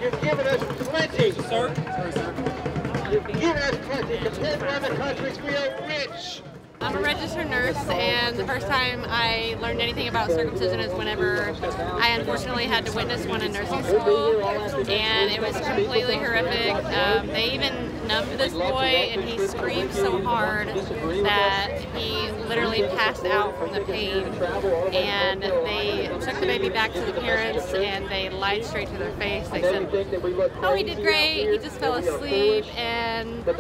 You've given us plenty. Sir? You've given us plenty. Compared to other countries, we are rich. I'm a registered nurse, and the first time I learned anything about circumcision is whenever I unfortunately had to witness one in nursing school, and it was completely horrific. They even numbed this boy, and he screamed so hard that he literally passed out from the pain, and they took the baby back to the parents, and they lied straight to their face. They said, "Oh, he did great, he just fell asleep," and they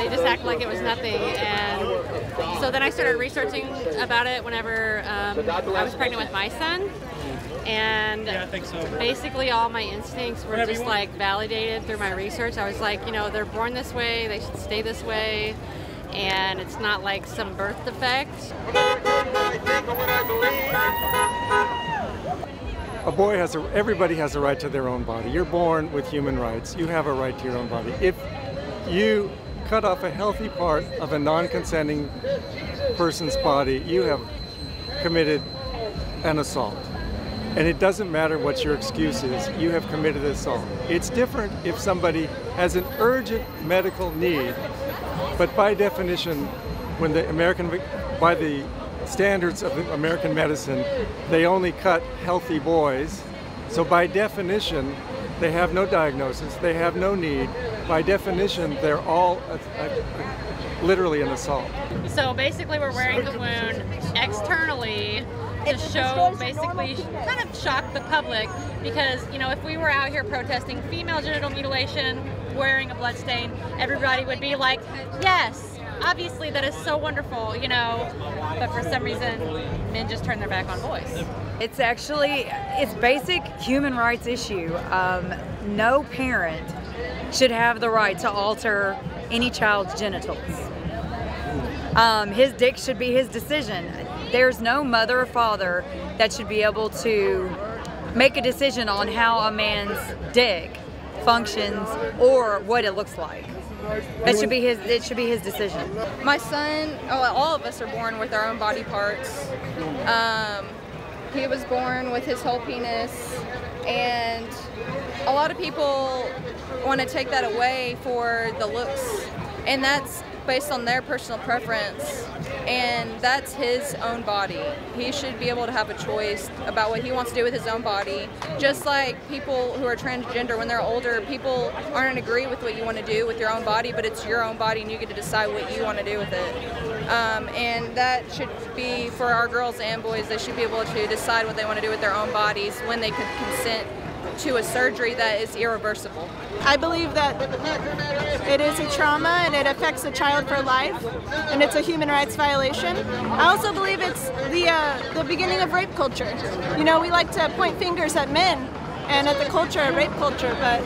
just acted like it was nothing. And so then I started researching about it whenever I was pregnant with my son, and basically all my instincts were just like validated through my research. I was like, you know, they're born this way, they should stay this way, and it's not like some birth defect. Everybody has a right to their own body. You're born with human rights. You have a right to your own body. If you cut off a healthy part of a non-consenting person's body, you have committed an assault. And it doesn't matter what your excuse is, you have committed assault. It's different if somebody has an urgent medical need, but by definition, when by the standards of American medicine, they only cut healthy boys. So by definition, they have no diagnosis, they have no need. By definition, they're all literally an assault. So basically we're wearing the wound externally to show, basically kind of shock the public, because, you know, if we were out here protesting female genital mutilation, wearing a blood stain, everybody would be like, yes, obviously that is so wonderful, you know, but for some reason men just turn their back on boys. It's basic human rights issue. No parent should have the right to alter any child's genitals. His dick should be his decision. There's no mother or father that should be able to make a decision on how a man's dick functions or what it looks like. It should be his decision. My son, all of us are born with our own body parts. He was born with his whole penis, and a lot of people want to take that away for the looks, and that's based on their personal preference, and that's his own body. He should be able to have a choice about what he wants to do with his own body. Just like people who are transgender, when they're older, people aren't agree with what you want to do with your own body, but it's your own body and you get to decide what you want to do with it. And that should be for our girls and boys. They should be able to decide what they want to do with their own bodies when they can consent to a surgery that is irreversible. I believe that it is a trauma and it affects a child for life, and it's a human rights violation. I also believe it's the beginning of rape culture. You know, we like to point fingers at men and at the culture of rape culture, but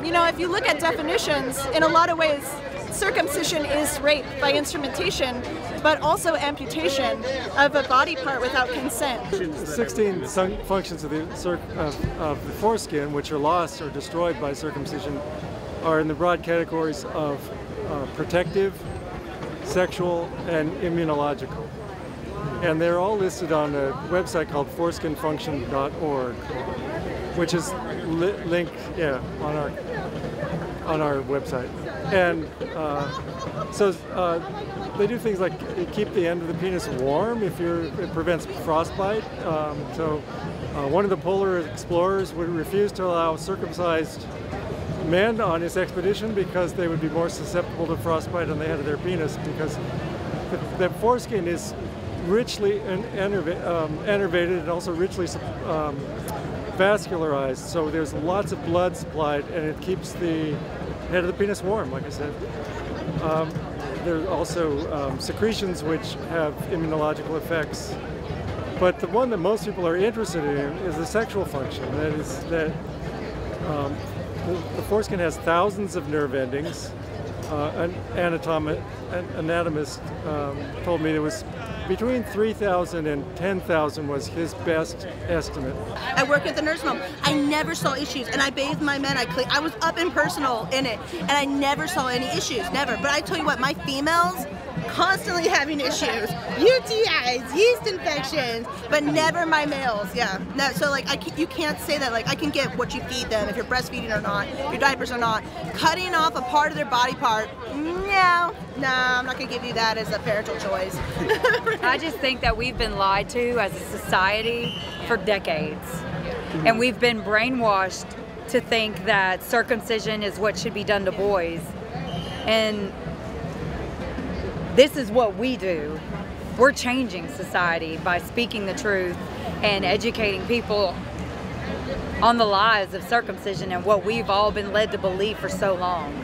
you know, if you look at definitions, in a lot of ways, circumcision is rape by instrumentation, but also amputation of a body part without consent. 16 functions of the foreskin, which are lost or destroyed by circumcision, are in the broad categories of protective, sexual, and immunological. And they're all listed on a website called foreskinfunction.org, which is linked on our website. And so they do things like keep the end of the penis warm it prevents frostbite. One of the polar explorers would refuse to allow circumcised men on his expedition because they would be more susceptible to frostbite on the head of their penis, because the foreskin is richly innervated and also richly vascularized, so there's lots of blood supplied, and it keeps the head of the penis warm, like I said. There are also secretions which have immunological effects. But the one that most people are interested in is the sexual function. That is that the foreskin has thousands of nerve endings. An anatomist told me there was between 3,000 and 10,000 was his best estimate. I work at the nursing home. I never saw issues, and I bathed my men. I was up and personal in it, and I never saw any issues, never. But I tell you what, my females constantly having issues, UTIs, yeast infections, but never my males. Yeah, no, so like you can't say that. Like I can get what you feed them, if you're breastfeeding or not, your diapers or not. Cutting off a part of their body part, no, I'm not gonna give you that as a parental choice. I just think that we've been lied to as a society for decades, and we've been brainwashed to think that circumcision is what should be done to boys, and this is what we do. We're changing society by speaking the truth and educating people on the lies of circumcision and what we've all been led to believe for so long.